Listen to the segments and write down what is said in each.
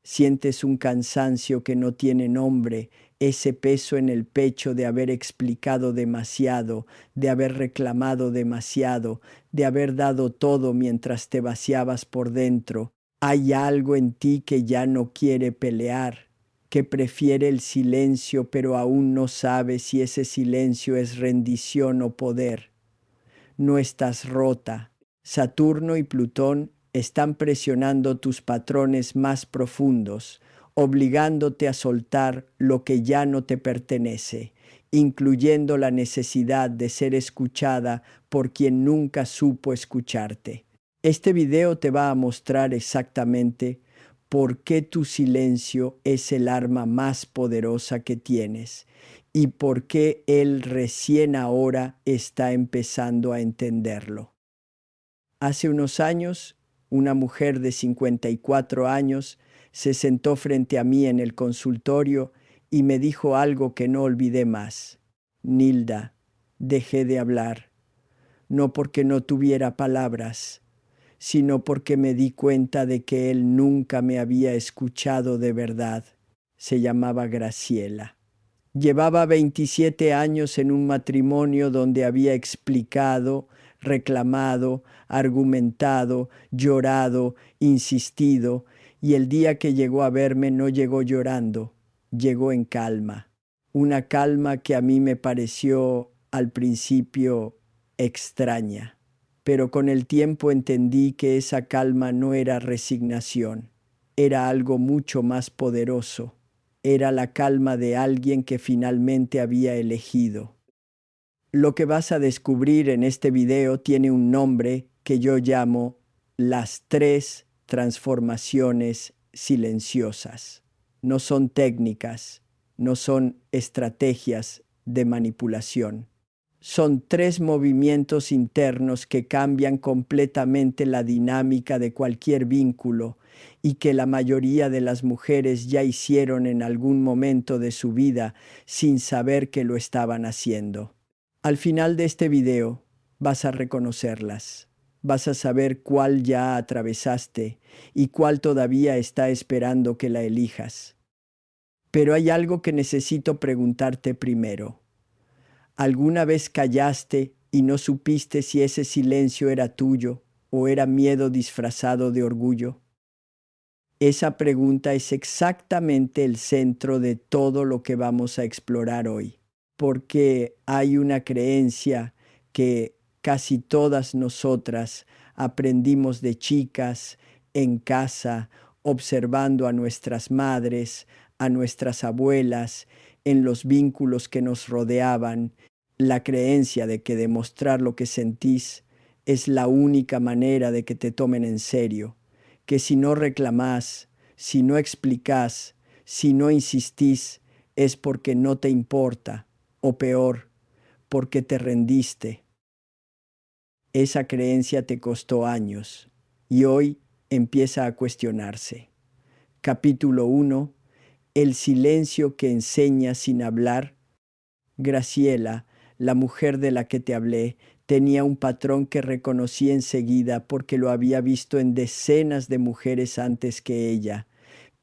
Sientes un cansancio que no tiene nombre, ese peso en el pecho de haber explicado demasiado, de haber reclamado demasiado, de haber dado todo mientras te vaciabas por dentro. Hay algo en ti que ya no quiere pelear, que prefiere el silencio, pero aún no sabe si ese silencio es rendición o poder. No estás rota. Saturno y Plutón están presionando tus patrones más profundos, obligándote a soltar lo que ya no te pertenece, incluyendo la necesidad de ser escuchada por quien nunca supo escucharte. Este video te va a mostrar exactamente por qué tu silencio es el arma más poderosa que tienes y por qué él recién ahora está empezando a entenderlo. Hace unos años, una mujer de 54 años se sentó frente a mí en el consultorio y me dijo algo que no olvidé más. Nilda, dejé de hablar, no porque no tuviera palabras, sino porque me di cuenta de que él nunca me había escuchado de verdad. Se llamaba Graciela. Llevaba 27 años en un matrimonio donde había explicado, reclamado, argumentado, llorado, insistido, y el día que llegó a verme no llegó llorando, llegó en calma. Una calma que a mí me pareció al principio extraña, pero con el tiempo entendí que esa calma no era resignación, era algo mucho más poderoso. Era la calma de alguien que finalmente había elegido. Lo que vas a descubrir en este video tiene un nombre que yo llamo las 3 transformaciones silenciosas. No son técnicas, no son estrategias de manipulación. Son 3 movimientos internos que cambian completamente la dinámica de cualquier vínculo y que la mayoría de las mujeres ya hicieron en algún momento de su vida sin saber que lo estaban haciendo. Al final de este video vas a reconocerlas. Vas a saber cuál ya atravesaste y cuál todavía está esperando que la elijas. Pero hay algo que necesito preguntarte primero. ¿Alguna vez callaste y no supiste si ese silencio era tuyo o era miedo disfrazado de orgullo? Esa pregunta es exactamente el centro de todo lo que vamos a explorar hoy, porque hay una creencia que casi todas nosotras aprendimos de chicas, en casa, observando a nuestras madres, a nuestras abuelas, en los vínculos que nos rodeaban, la creencia de que demostrar lo que sentís es la única manera de que te tomen en serio, que si no reclamás, si no explicás, si no insistís, es porque no te importa, o peor, porque te rendiste. Esa creencia te costó años y hoy empieza a cuestionarse. Capítulo 1. El silencio que enseña sin hablar. Graciela, la mujer de la que te hablé, tenía un patrón que reconocí enseguida porque lo había visto en decenas de mujeres antes que ella.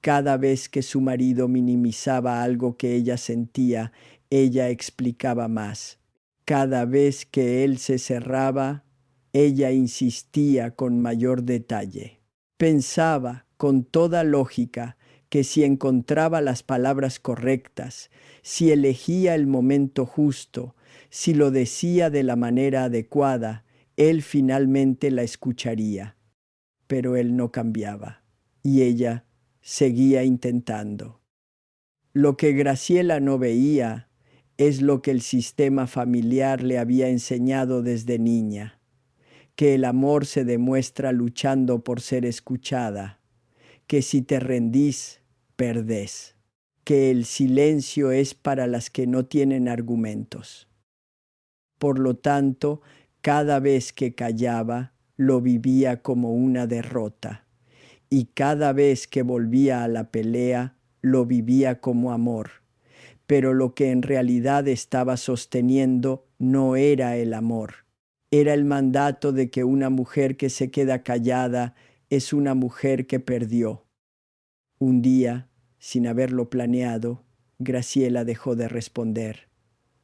Cada vez que su marido minimizaba algo que ella sentía, ella explicaba más. Cada vez que él se cerraba, ella insistía con mayor detalle. Pensaba con toda lógica que si encontraba las palabras correctas, si elegía el momento justo, si lo decía de la manera adecuada, él finalmente la escucharía. Pero él no cambiaba, y ella seguía intentando. Lo que Graciela no veía es lo que el sistema familiar le había enseñado desde niña, que el amor se demuestra luchando por ser escuchada, que si te rendís, perdés, que el silencio es para las que no tienen argumentos. Por lo tanto, cada vez que callaba, lo vivía como una derrota, y cada vez que volvía a la pelea, lo vivía como amor. Pero lo que en realidad estaba sosteniendo no era el amor, era el mandato de que una mujer que se queda callada es una mujer que perdió. Un día, sin haberlo planeado, Graciela dejó de responder.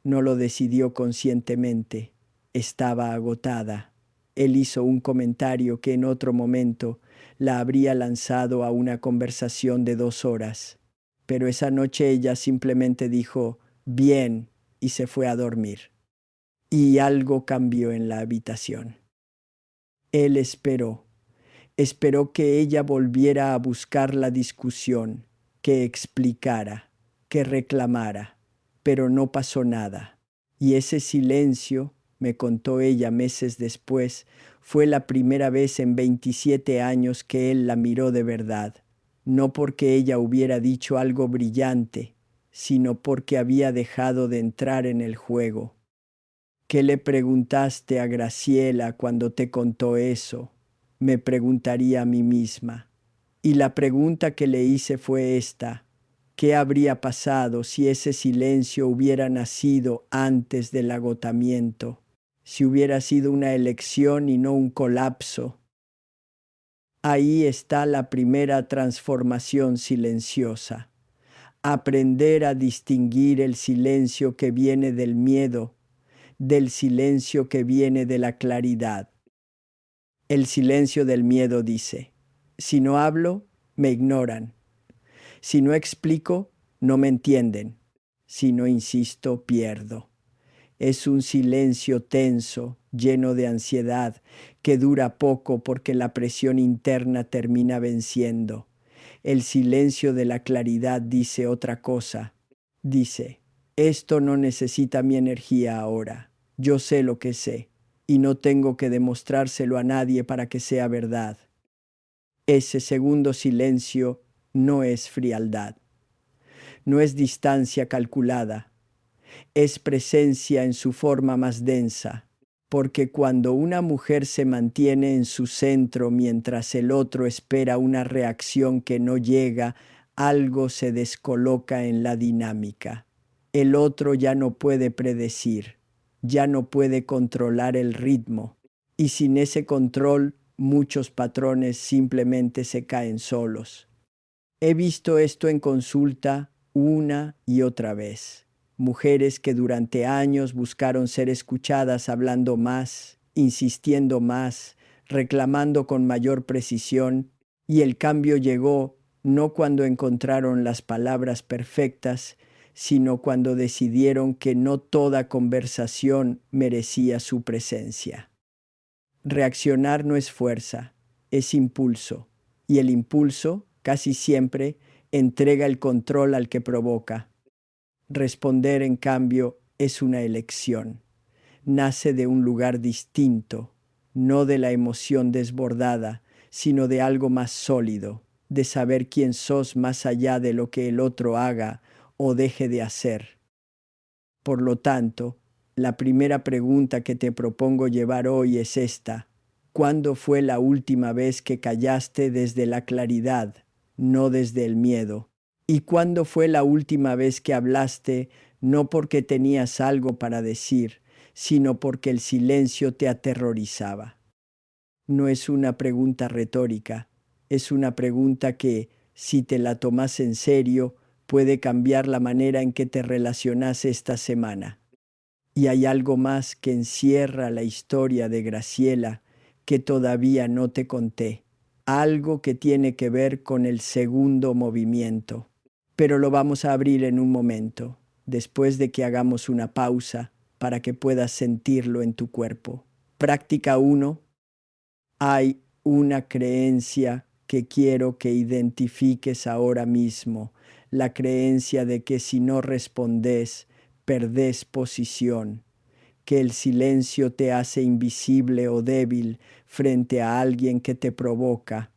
No lo decidió conscientemente. Estaba agotada. Él hizo un comentario que en otro momento la habría lanzado a una conversación de 2 horas. Pero esa noche ella simplemente dijo, bien, y se fue a dormir. Y algo cambió en la habitación. Él esperó que ella volviera a buscar la discusión, que explicara, que reclamara, pero no pasó nada. Y ese silencio, me contó ella meses después, fue la primera vez en 27 años que él la miró de verdad, no porque ella hubiera dicho algo brillante, sino porque había dejado de entrar en el juego. ¿Qué le preguntaste a Graciela cuando te contó eso? Me preguntaría a mí misma. Y la pregunta que le hice fue esta: ¿qué habría pasado si ese silencio hubiera nacido antes del agotamiento? Si hubiera sido una elección y no un colapso. Ahí está la primera transformación silenciosa. Aprender a distinguir el silencio que viene del miedo del silencio que viene de la claridad. El silencio del miedo dice, si no hablo, me ignoran. Si no explico, no me entienden. Si no insisto, pierdo. Es un silencio tenso, lleno de ansiedad, que dura poco porque la presión interna termina venciendo. El silencio de la claridad dice otra cosa. Dice, esto no necesita mi energía ahora. Yo sé lo que sé, y no tengo que demostrárselo a nadie para que sea verdad. Ese segundo silencio no es frialdad, no es distancia calculada, es presencia en su forma más densa, porque cuando una mujer se mantiene en su centro mientras el otro espera una reacción que no llega, algo se descoloca en la dinámica. El otro ya no puede predecir, ya no puede controlar el ritmo, y sin ese control muchos patrones simplemente se caen solos. He visto esto en consulta una y otra vez. Mujeres que durante años buscaron ser escuchadas hablando más, insistiendo más, reclamando con mayor precisión, y el cambio llegó no cuando encontraron las palabras perfectas, sino cuando decidieron que no toda conversación merecía su presencia. Reaccionar no es fuerza, es impulso, y el impulso, casi siempre, entrega el control al que provoca. Responder, en cambio, es una elección. Nace de un lugar distinto, no de la emoción desbordada, sino de algo más sólido, de saber quién sos más allá de lo que el otro haga o deje de hacer. Por lo tanto, la primera pregunta que te propongo llevar hoy es esta: ¿cuándo fue la última vez que callaste desde la claridad, no desde el miedo? ¿Y cuándo fue la última vez que hablaste no porque tenías algo para decir, sino porque el silencio te aterrorizaba? No es una pregunta retórica, es una pregunta que, si te la tomas en serio, puede cambiar la manera en que te relacionas esta semana. Y hay algo más que encierra la historia de Graciela que todavía no te conté, algo que tiene que ver con el segundo movimiento. Pero lo vamos a abrir en un momento, después de que hagamos una pausa para que puedas sentirlo en tu cuerpo. Práctica 1. Hay una creencia que quiero que identifiques ahora mismo, la creencia de que si no respondes, perdés posición, que el silencio te hace invisible o débil frente a alguien que te provoca.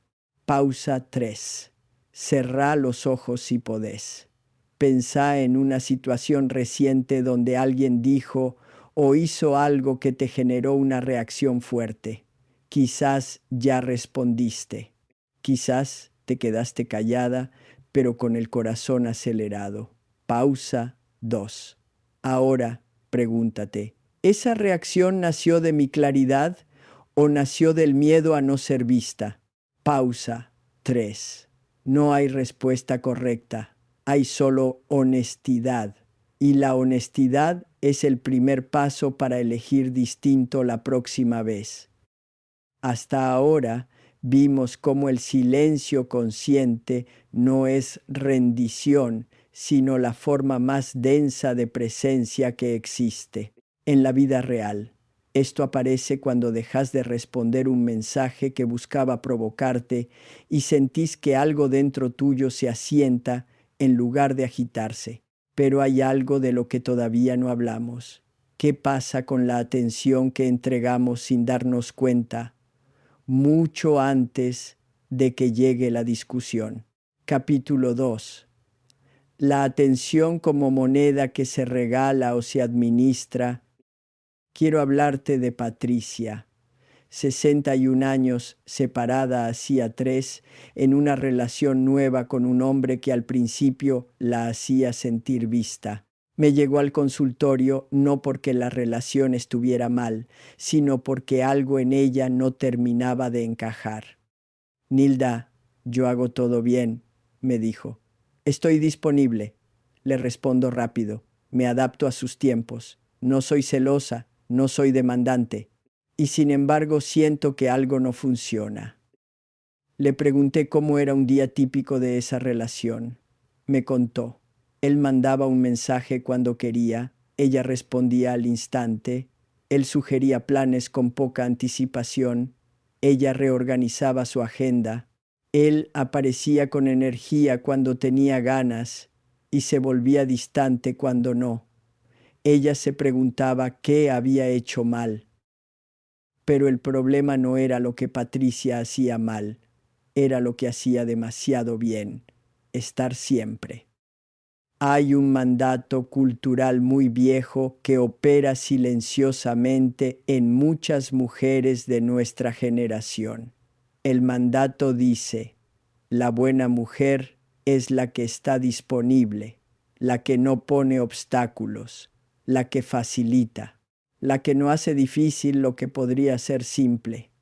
Pausa 3. Cerrá los ojos si podés. Pensá en una situación reciente donde alguien dijo o hizo algo que te generó una reacción fuerte. Quizás ya respondiste. Quizás te quedaste callada, pero con el corazón acelerado. Pausa 2. Ahora pregúntate, ¿esa reacción nació de mi claridad o nació del miedo a no ser vista? Pausa 3. No hay respuesta correcta, hay solo honestidad. Y la honestidad es el primer paso para elegir distinto la próxima vez. Hasta ahora vimos cómo el silencio consciente no es rendición, sino la forma más densa de presencia que existe en la vida real. Esto aparece cuando dejas de responder un mensaje que buscaba provocarte y sentís que algo dentro tuyo se asienta en lugar de agitarse. Pero hay algo de lo que todavía no hablamos. ¿Qué pasa con la atención que entregamos sin darnos cuenta, mucho antes de que llegue la discusión? Capítulo 2. La atención como moneda que se regala o se administra. Quiero hablarte de Patricia, 61 años, separada hacía 3, en una relación nueva con un hombre que al principio la hacía sentir vista. Me llegó al consultorio no porque la relación estuviera mal, sino porque algo en ella no terminaba de encajar. Nilda, yo hago todo bien, me dijo. Estoy disponible. Le respondo rápido. Me adapto a sus tiempos. No soy celosa, no soy demandante. Y sin embargo siento que algo no funciona. Le pregunté cómo era un día típico de esa relación. Me contó. Él mandaba un mensaje cuando quería, ella respondía al instante, él sugería planes con poca anticipación, ella reorganizaba su agenda, él aparecía con energía cuando tenía ganas y se volvía distante cuando no. Ella se preguntaba qué había hecho mal. Pero el problema no era lo que Patricia hacía mal, era lo que hacía demasiado bien, estar siempre. Hay un mandato cultural muy viejo que opera silenciosamente en muchas mujeres de nuestra generación. El mandato dice: la buena mujer es la que está disponible, la que no pone obstáculos, la que facilita, la que no hace difícil lo que podría ser simple.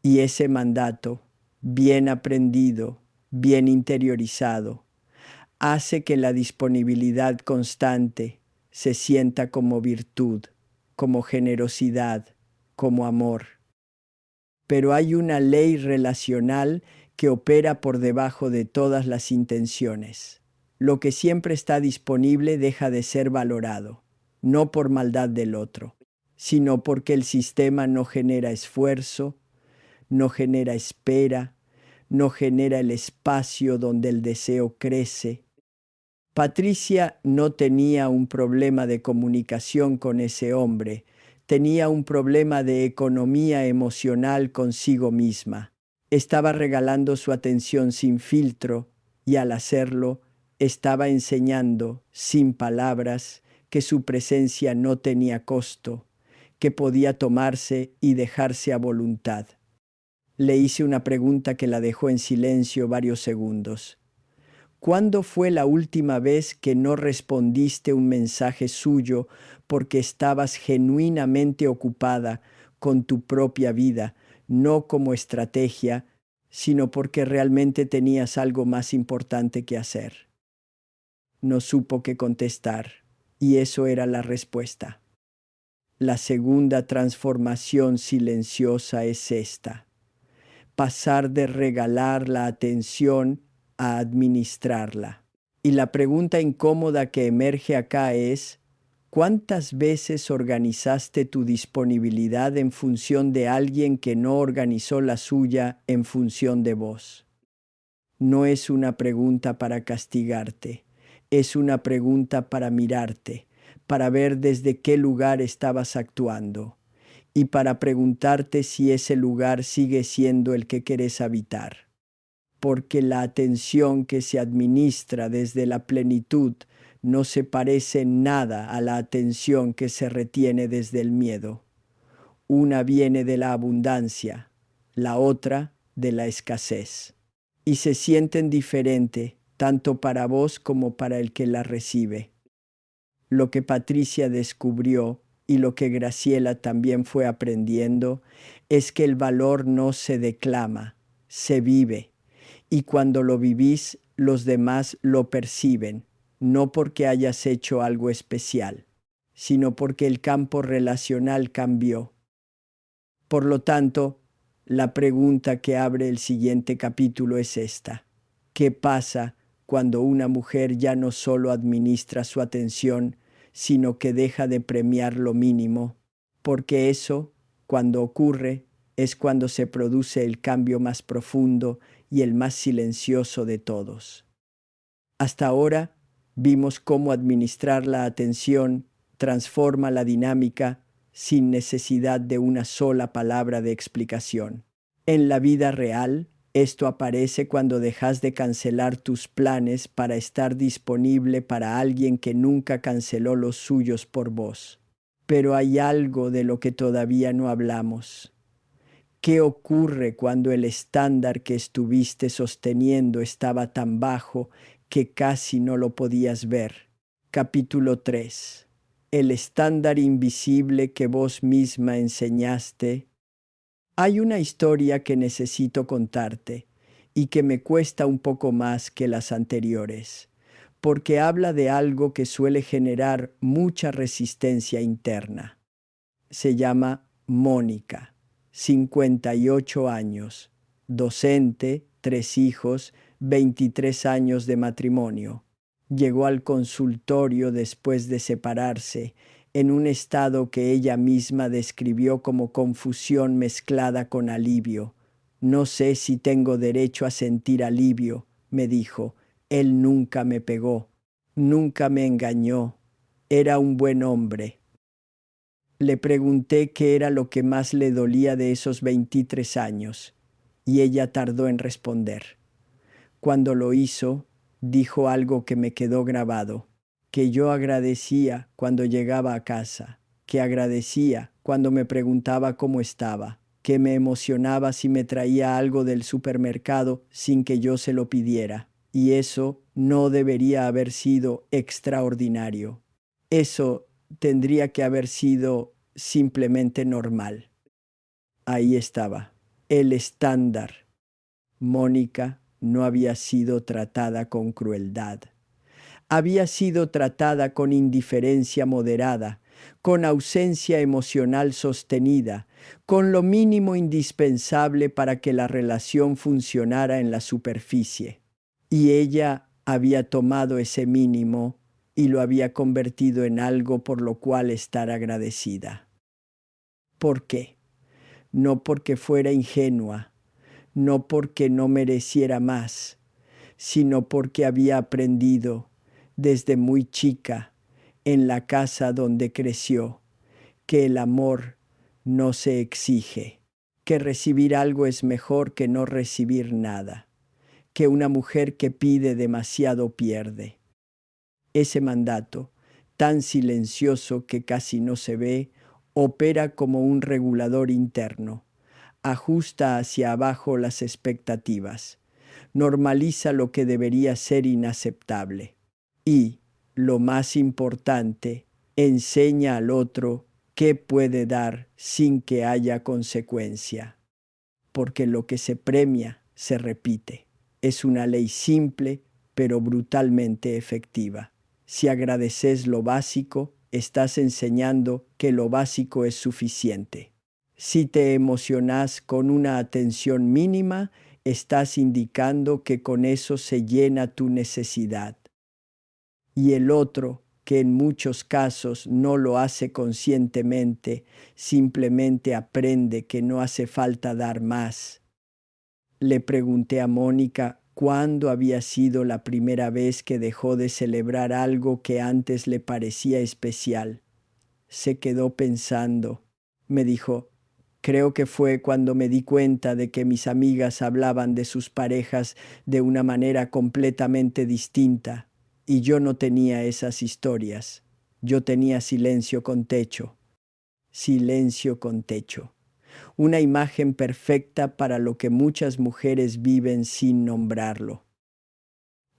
Y ese mandato, bien aprendido, bien interiorizado, hace que la disponibilidad constante se sienta como virtud, como generosidad, como amor. Pero hay una ley relacional que opera por debajo de todas las intenciones. Lo que siempre está disponible deja de ser valorado, no por maldad del otro, sino porque el sistema no genera esfuerzo, no genera espera, no genera el espacio donde el deseo crece. Patricia no tenía un problema de comunicación con ese hombre, tenía un problema de economía emocional consigo misma. Estaba regalando su atención sin filtro y al hacerlo estaba enseñando, sin palabras, que su presencia no tenía costo, que podía tomarse y dejarse a voluntad. Le hice una pregunta que la dejó en silencio varios segundos. ¿Cuándo fue la última vez que no respondiste un mensaje suyo porque estabas genuinamente ocupada con tu propia vida, no como estrategia, sino porque realmente tenías algo más importante que hacer? No supo qué contestar, y eso era la respuesta. La segunda transformación silenciosa es esta: pasar de regalar la atención a administrarla. Y la pregunta incómoda que emerge acá es: ¿cuántas veces organizaste tu disponibilidad en función de alguien que no organizó la suya en función de vos? No es una pregunta para castigarte, es una pregunta para mirarte, para ver desde qué lugar estabas actuando y para preguntarte si ese lugar sigue siendo el que querés habitar. Porque la atención que se administra desde la plenitud no se parece en nada a la atención que se retiene desde el miedo. Una viene de la abundancia, la otra de la escasez. Y se sienten diferente, tanto para vos como para el que la recibe. Lo que Patricia descubrió y lo que Graciela también fue aprendiendo es que el valor no se declama, se vive, y cuando lo vivís, los demás lo perciben, no porque hayas hecho algo especial, sino porque el campo relacional cambió. Por lo tanto, la pregunta que abre el siguiente capítulo es esta: ¿qué pasa cuando una mujer ya no solo administra su atención, sino que deja de premiar lo mínimo? Porque eso, cuando ocurre, es cuando se produce el cambio más profundo y el más silencioso de todos. Hasta ahora vimos cómo administrar la atención transforma la dinámica sin necesidad de una sola palabra de explicación. En la vida real, esto aparece cuando dejas de cancelar tus planes para estar disponible para alguien que nunca canceló los suyos por vos. Pero hay algo de lo que todavía no hablamos. ¿Qué ocurre cuando el estándar que estuviste sosteniendo estaba tan bajo que casi no lo podías ver? Capítulo 3. El estándar invisible que vos misma enseñaste. Hay una historia que necesito contarte y que me cuesta un poco más que las anteriores, porque habla de algo que suele generar mucha resistencia interna. Se llama Mónica, 58 años, docente, 3 hijos, 23 años de matrimonio. Llegó al consultorio después de separarse, en un estado que ella misma describió como confusión mezclada con alivio. No sé si tengo derecho a sentir alivio, me dijo. Él nunca me pegó, nunca me engañó. Era un buen hombre. Le pregunté qué era lo que más le dolía de esos 23 años, y ella tardó en responder. Cuando lo hizo, dijo algo que me quedó grabado: que yo agradecía cuando llegaba a casa, que agradecía cuando me preguntaba cómo estaba, que me emocionaba si me traía algo del supermercado sin que yo se lo pidiera. Y eso no debería haber sido extraordinario. Eso tendría que haber sido simplemente normal. Ahí estaba, el estándar. Mónica no había sido tratada con crueldad. Había sido tratada con indiferencia moderada, con ausencia emocional sostenida, con lo mínimo indispensable para que la relación funcionara en la superficie. Y ella había tomado ese mínimo y lo había convertido en algo por lo cual estar agradecida. ¿Por qué? No porque fuera ingenua, no porque no mereciera más, sino porque había aprendido desde muy chica, en la casa donde creció, que el amor no se exige, que recibir algo es mejor que no recibir nada, que una mujer que pide demasiado pierde. Ese mandato, tan silencioso que casi no se ve, opera como un regulador interno, ajusta hacia abajo las expectativas, normaliza lo que debería ser inaceptable y, lo más importante, enseña al otro qué puede dar sin que haya consecuencia. Porque lo que se premia se repite. Es una ley simple, pero brutalmente efectiva. Si agradeces lo básico, estás enseñando que lo básico es suficiente. Si te emocionas con una atención mínima, estás indicando que con eso se llena tu necesidad. Y el otro, que en muchos casos no lo hace conscientemente, simplemente aprende que no hace falta dar más. Le pregunté a Mónica cuándo había sido la primera vez que dejó de celebrar algo que antes le parecía especial. Se quedó pensando. Me dijo: creo que fue cuando me di cuenta de que mis amigas hablaban de sus parejas de una manera completamente distinta, y yo no tenía esas historias. Yo tenía silencio con techo. Silencio con techo. Una imagen perfecta para lo que muchas mujeres viven sin nombrarlo.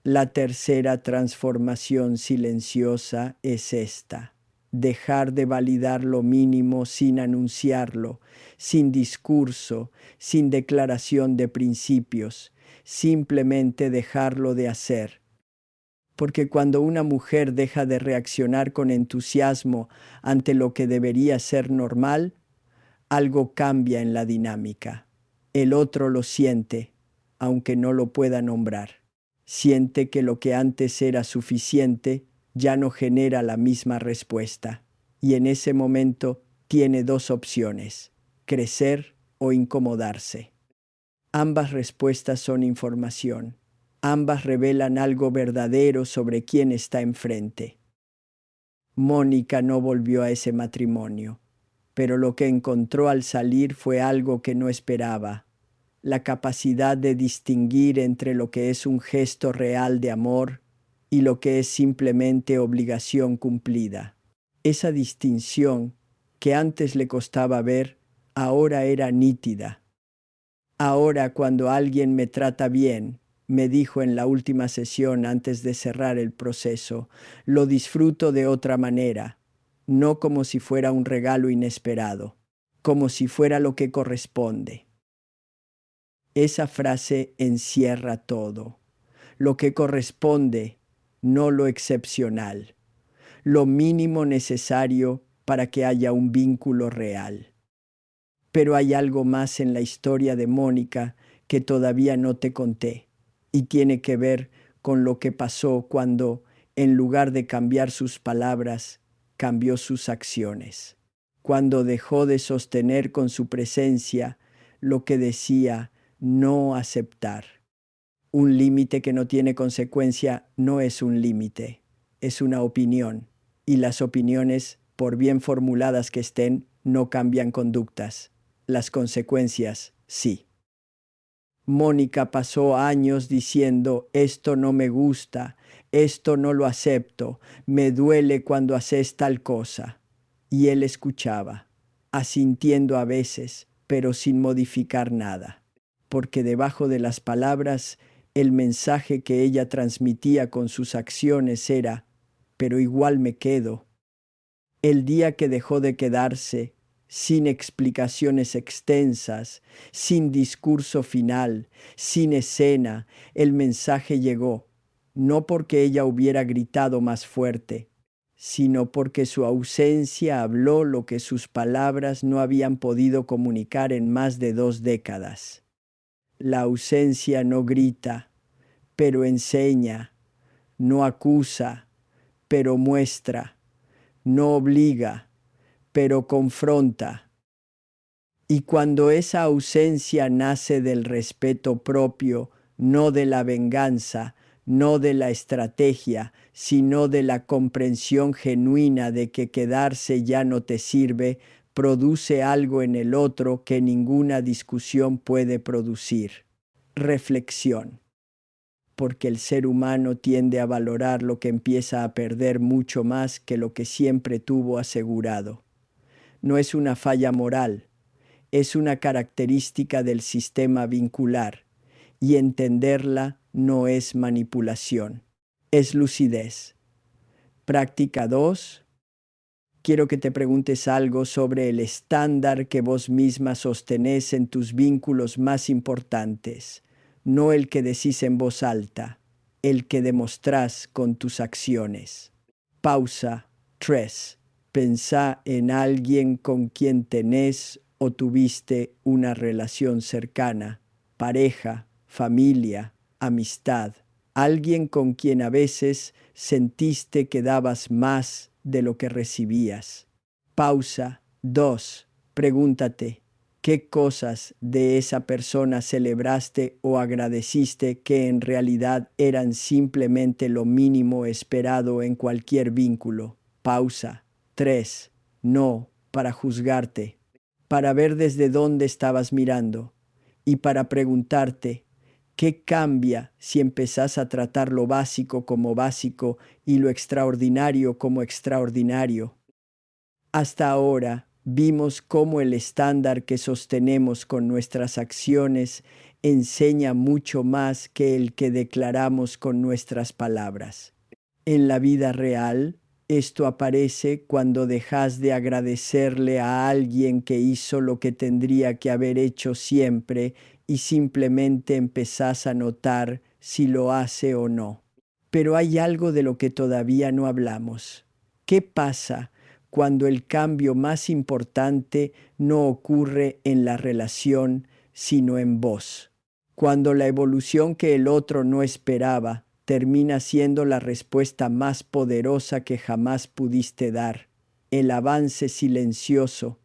La tercera transformación silenciosa es esta: dejar de validar lo mínimo sin anunciarlo, sin discurso, sin declaración de principios, simplemente dejarlo de hacer. Porque cuando una mujer deja de reaccionar con entusiasmo ante lo que debería ser normal, algo cambia en la dinámica. El otro lo siente, aunque no lo pueda nombrar. Siente que lo que antes era suficiente ya no genera la misma respuesta. Y en ese momento tiene dos opciones: crecer o incomodarse. Ambas respuestas son información. Ambas revelan algo verdadero sobre quién está enfrente. Mónica no volvió a ese matrimonio, pero lo que encontró al salir fue algo que no esperaba: la capacidad de distinguir entre lo que es un gesto real de amor y lo que es simplemente obligación cumplida. Esa distinción, que antes le costaba ver, ahora era nítida. Ahora, cuando alguien me trata bien, me dijo en la última sesión antes de cerrar el proceso, lo disfruto de otra manera, no como si fuera un regalo inesperado, como si fuera lo que corresponde. Esa frase encierra todo: lo que corresponde, no lo excepcional, lo mínimo necesario para que haya un vínculo real. Pero hay algo más en la historia de Mónica que todavía no te conté, y tiene que ver con lo que pasó cuando, en lugar de cambiar sus palabras, cambió sus acciones. Cuando dejó de sostener con su presencia lo que decía no aceptar. Un límite que no tiene consecuencia no es un límite, es una opinión, y las opiniones, por bien formuladas que estén, no cambian conductas. Las consecuencias, sí. Mónica pasó años diciendo: esto no me gusta, esto no lo acepto, me duele cuando haces tal cosa. Y él escuchaba, asintiendo a veces, pero sin modificar nada. Porque debajo de las palabras, el mensaje que ella transmitía con sus acciones era: pero igual me quedo. El día que dejó de quedarse, sin explicaciones extensas, sin discurso final, sin escena, el mensaje llegó, no porque ella hubiera gritado más fuerte, sino porque su ausencia habló lo que sus palabras no habían podido comunicar en más de 2 décadas. La ausencia no grita, pero enseña; no acusa, pero muestra; no obliga, pero confronta. Y cuando esa ausencia nace del respeto propio, no de la venganza, no de la estrategia, sino de la comprensión genuina de que quedarse ya no te sirve, produce algo en el otro que ninguna discusión puede producir: reflexión. Porque el ser humano tiende a valorar lo que empieza a perder mucho más que lo que siempre tuvo asegurado. No es una falla moral, es una característica del sistema vincular, y entenderla no es manipulación, es lucidez. Práctica 2. Quiero que te preguntes algo sobre el estándar que vos misma sostenés en tus vínculos más importantes, no el que decís en voz alta, el que demostrás con tus acciones. Pausa. 3. Pensá en alguien con quien tenés o tuviste una relación cercana, pareja, familia, amistad. Alguien con quien a veces sentiste que dabas más de lo que recibías. Pausa. 2. Pregúntate: ¿qué cosas de esa persona celebraste o agradeciste que en realidad eran simplemente lo mínimo esperado en cualquier vínculo? Pausa. 3. No para juzgarte, para ver desde dónde estabas mirando y para preguntarte: ¿qué cambia si empezás a tratar lo básico como básico y lo extraordinario como extraordinario? Hasta ahora vimos cómo el estándar que sostenemos con nuestras acciones enseña mucho más que el que declaramos con nuestras palabras. En la vida real, esto aparece cuando dejas de agradecerle a alguien que hizo lo que tendría que haber hecho siempre y simplemente empezás a notar si lo hace o no. Pero hay algo de lo que todavía no hablamos. ¿Qué pasa cuando el cambio más importante no ocurre en la relación, sino en vos? Cuando la evolución que el otro no esperaba termina siendo la respuesta más poderosa que jamás pudiste dar, el avance silencioso.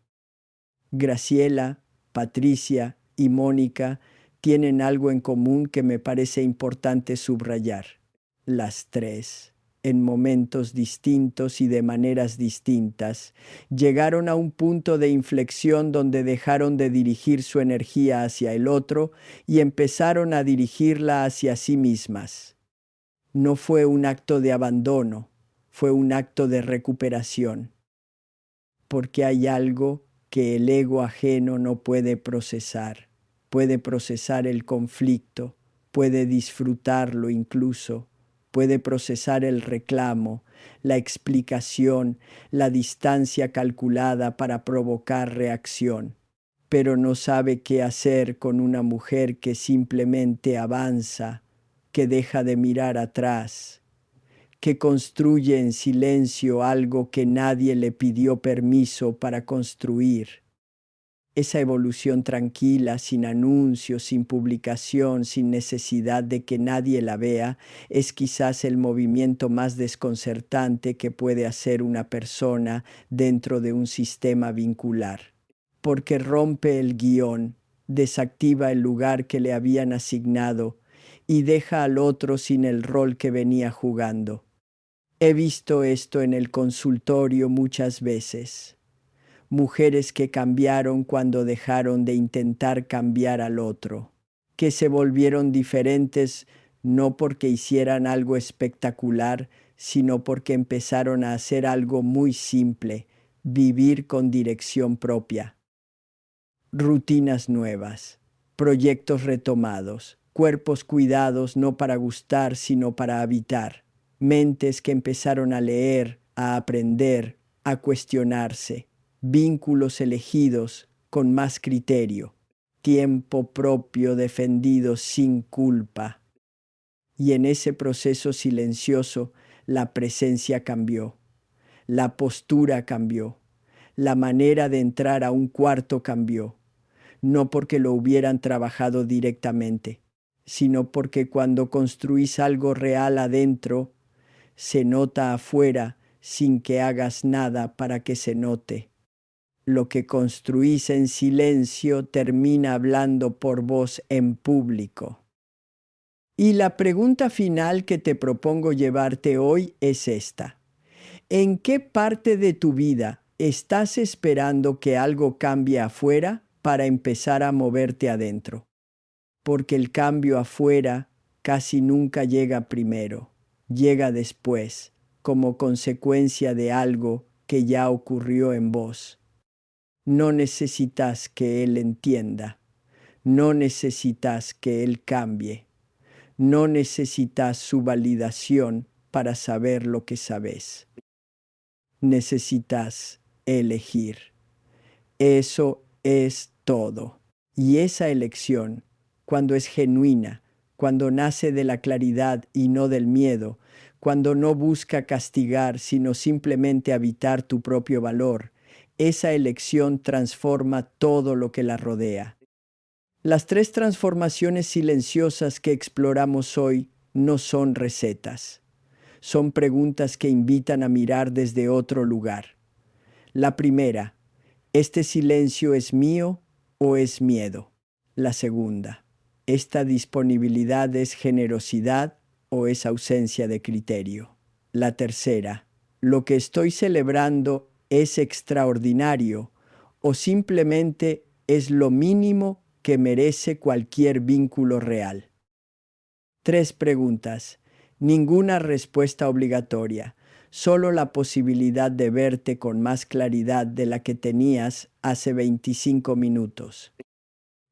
Graciela, Patricia y Mónica tienen algo en común que me parece importante subrayar. Las tres, en momentos distintos y de maneras distintas, llegaron a un punto de inflexión donde dejaron de dirigir su energía hacia el otro y empezaron a dirigirla hacia sí mismas. No fue un acto de abandono, fue un acto de recuperación, porque hay algo que el ego ajeno no puede procesar. Puede procesar el conflicto, puede disfrutarlo incluso, puede procesar el reclamo, la explicación, la distancia calculada para provocar reacción, pero no sabe qué hacer con una mujer que simplemente avanza, que deja de mirar atrás, que construye en silencio algo que nadie le pidió permiso para construir. Esa evolución tranquila, sin anuncios, sin publicación, sin necesidad de que nadie la vea, es quizás el movimiento más desconcertante que puede hacer una persona dentro de un sistema vincular, porque rompe el guión, desactiva el lugar que le habían asignado y deja al otro sin el rol que venía jugando. He visto esto en el consultorio muchas veces. Mujeres que cambiaron cuando dejaron de intentar cambiar al otro, que se volvieron diferentes no porque hicieran algo espectacular, sino porque empezaron a hacer algo muy simple, vivir con dirección propia. Rutinas nuevas, proyectos retomados, cuerpos cuidados no para gustar, sino para habitar, mentes que empezaron a leer, a aprender, a cuestionarse, vínculos elegidos con más criterio, tiempo propio defendido sin culpa. Y en ese proceso silencioso la presencia cambió, la postura cambió, la manera de entrar a un cuarto cambió, no porque lo hubieran trabajado directamente, sino porque cuando construís algo real adentro, se nota afuera sin que hagas nada para que se note. Lo que construís en silencio termina hablando por vos en público. Y la pregunta final que te propongo llevarte hoy es esta. ¿En qué parte de tu vida estás esperando que algo cambie afuera para empezar a moverte adentro? Porque el cambio afuera casi nunca llega primero, llega después, como consecuencia de algo que ya ocurrió en vos. No necesitas que Él entienda, no necesitas que Él cambie, no necesitas su validación para saber lo que sabes. Necesitas elegir. Eso es todo. Y esa elección, cuando es genuina, cuando nace de la claridad y no del miedo, cuando no busca castigar, sino simplemente habitar tu propio valor, esa elección transforma todo lo que la rodea. Las tres transformaciones silenciosas que exploramos hoy no son recetas. Son preguntas que invitan a mirar desde otro lugar. La primera, ¿este silencio es mío o es miedo? La segunda, ¿esta disponibilidad es generosidad o es ausencia de criterio? La tercera, ¿lo que estoy celebrando es extraordinario o simplemente es lo mínimo que merece cualquier vínculo real? Tres preguntas, ninguna respuesta obligatoria, solo la posibilidad de verte con más claridad de la que tenías hace 25 minutos.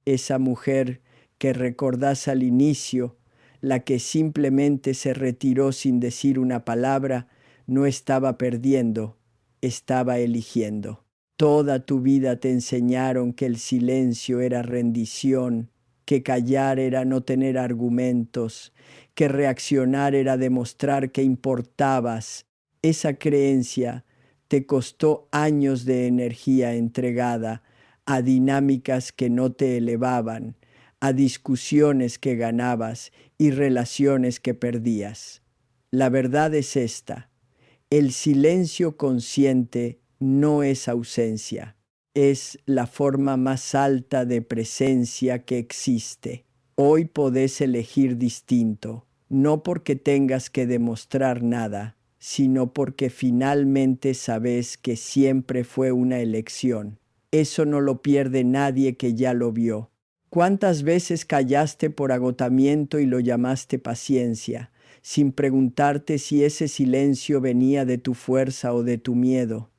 Esa mujer que recordás al inicio, la que simplemente se retiró sin decir una palabra, no estaba perdiendo, estaba eligiendo. Toda tu vida te enseñaron que el silencio era rendición, que callar era no tener argumentos, que reaccionar era demostrar que importabas. Esa creencia te costó años de energía entregada a dinámicas que no te elevaban, a discusiones que ganabas y relaciones que perdías. La verdad es esta: el silencio consciente no es ausencia, es la forma más alta de presencia que existe. Hoy podés elegir distinto, no porque tengas que demostrar nada, sino porque finalmente sabes que siempre fue una elección. Eso no lo pierde nadie que ya lo vio. ¿Cuántas veces callaste por agotamiento y lo llamaste paciencia, sin preguntarte si ese silencio venía de tu fuerza o de tu miedo?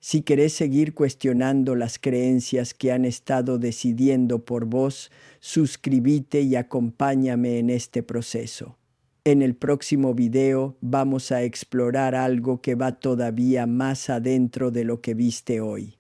Si querés seguir cuestionando las creencias que han estado decidiendo por vos, suscríbete y acompáñame en este proceso. En el próximo video vamos a explorar algo que va todavía más adentro de lo que viste hoy.